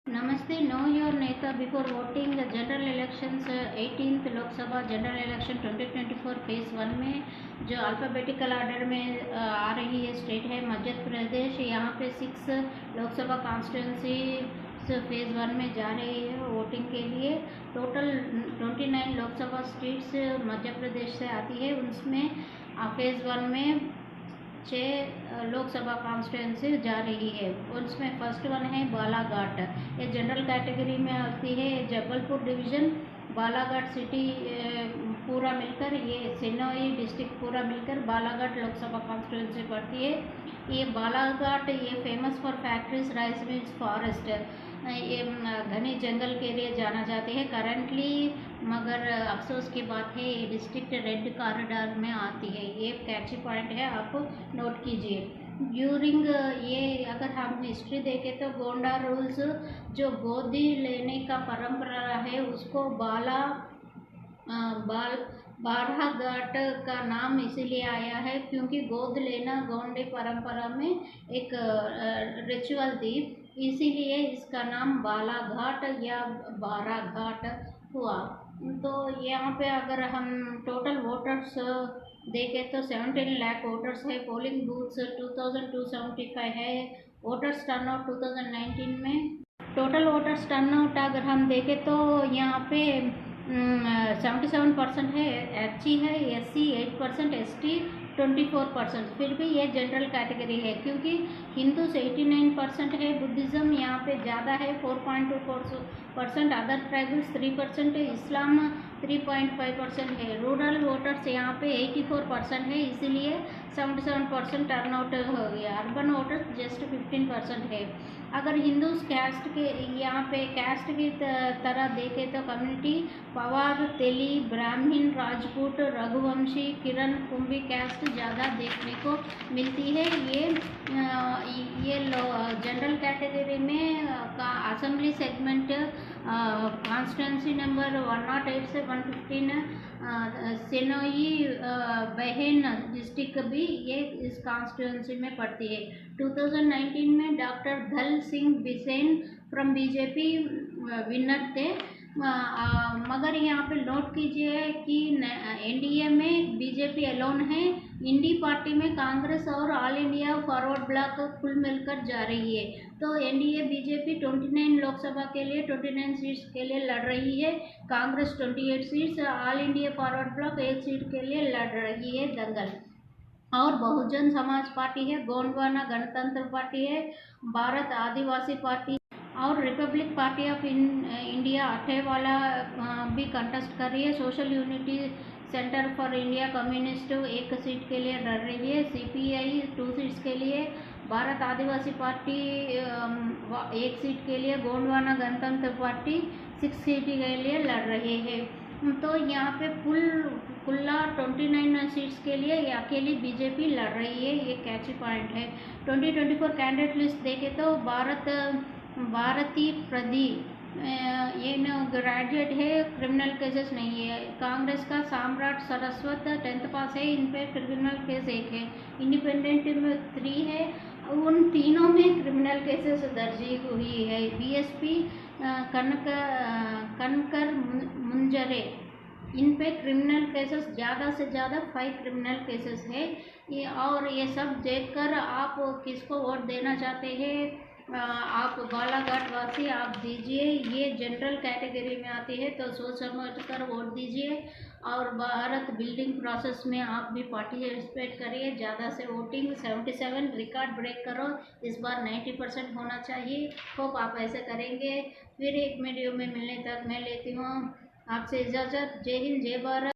नमस्ते। Know your नेता before voting general elections 18th Lok Sabha general election 2024 phase 1 में जो अल्फ़ाबेटिकल ऑर्डर में आ रही है स्टेट है मध्य प्रदेश। यहाँ पे 6 लोकसभा कॉन्स्टिट्यूंसी फेज़ 1 में जा रही है वोटिंग के लिए। टोटल 29 लोकसभा सीट्स मध्य प्रदेश से आती है। उसमें फेज़ 1 में 6 लोकसभा कॉन्स्टिट्यूंसी जा रही है। उसमें फर्स्ट वन है बालाघाट। ये जनरल कैटेगरी में आती है। जबलपुर डिवीज़न बालाघाट सिटी पूरा मिलकर ये सिनोई डिस्ट्रिक्ट पूरा मिलकर बालाघाट लोकसभा कॉन्स्टिट्यूंसी पड़ती है। ये बालाघाट ये famous for factories, rice mills, forest, ये घने जंगल के लिए जाना जाते हैं करंटली। मगर अफसोस की बात है ये डिस्ट्रिक्ट रेड कॉरिडोर में आती है। ये कैची पॉइंट है, आप नोट कीजिए। ड्यूरिंग ये अगर हम हिस्ट्री देखें तो गोंडा रूल्स जो गोदी लेने का परंपरा है उसको बारह घाट का नाम इसीलिए आया है क्योंकि गोद लेना गोंडे परंपरा में एक रिचुअल थी, इसीलिए इसका नाम बालाघाट या बारह घाट हुआ। तो यहाँ पे अगर हम टोटल वोटर्स देखें तो 17 लाख वोटर्स है। पोलिंग बूथ्स 2275 है। वोटर्स टर्नआउट 2019 में टोटल वोटर्स टर्नआउट अगर हम देखें तो यहाँ पे 77% है एससी है, SC 8%, ST 24%। फिर भी ये जनरल कैटेगरी है क्योंकि हिंदू 89% है, बुद्धिज़्म यहाँ पे ज़्यादा है 4.24%, अदर ट्राइबल्स 3%, इस्लाम 3.5% है। रूरल वोटर्स यहाँ पे 84% है, इसीलिए 77% टर्नआउट हो गया। अर्बन वोटर्स जस्ट 15% है। अगर हिंदूज कैस्ट के यहाँ पे कैस्ट की तरह देखें तो कम्युनिटी पवार, तेली, ब्राह्मण, राजपूत, रघुवंशी, किरण, कुंभी कैस्ट ज़्यादा देखने को मिलती है। ये जनरल कैटेगरी में का असेंबली सेगमेंट कॉन्स्टिट्यूंसी नंबर 108 से 115 सिनोई बहन डिस्ट्रिक्ट भी ये इस कॉन्स्टिट्यूंसी में पड़ती है। 2019 में डॉक्टर धल Singh Bisen from BJP winner थे। मगर यहाँ पे नोट कीजिए कि एनडीए में बीजेपी अलोन है। इंडी पार्टी में कांग्रेस और ऑल इंडिया फॉरवर्ड ब्लॉक कुल मिलकर जा रही है। तो एनडीए बीजेपी 29 लोकसभा के लिए 29 सीट्स के लिए लड़ रही है। Congress 28 seats, all India forward block 1 seat के लिए लड़ रही है दंगल। और बहुजन समाज पार्टी है, गोंडवाना गणतंत्र पार्टी है, भारत आदिवासी पार्टी और रिपब्लिक पार्टी ऑफ इंडिया अठेवाला भी कंटेस्ट कर रही है। Social unity centre for India communist 1 seat के लिए लड़ रही है। सीपीआई 2 सीट्स के लिए, भारत आदिवासी पार्टी 1 सीट के लिए, गोंडवाना गणतंत्र पार्टी 6 सीट के लिए लड़ रही है। तो यहाँ पे कुल्ला 29 सीट्स के लिए ये अकेली बीजेपी लड़ रही है। ये कैची पॉइंट है। 2024 कैंडिडेट लिस्ट देखें तो भारती प्रदी ये ग्रेजुएट है, क्रिमिनल केसेस नहीं है। कांग्रेस का सम्राट सरस्वत 10th पास है, इन पे क्रिमिनल केस 1 है। इंडिपेंडेंट में 3 है, उन तीनों में क्रिमिनल केसेस दर्ज हुई है। बीएसपी कनकर मुंजरे, इन पे क्रिमिनल केसेस ज़्यादा से ज़्यादा 5 क्रिमिनल केसेस है। और ये सब देखकर आप किसको वोट देना चाहते हैं, आप बालाघाट वासी आप दीजिए। ये जनरल कैटेगरी में आती है तो सोच समझ कर वोट दीजिए। और भारत बिल्डिंग प्रोसेस में आप भी पार्टिसिपेट करिए। ज़्यादा से वोटिंग 77 रिकॉर्ड ब्रेक करो। इस बार 90% होना चाहिए। होप आप ऐसे करेंगे। फिर एक वीडियो में मिलने तक मैं लेती हूँ आपसे इजाज़त। जय हिंद, जय भारत।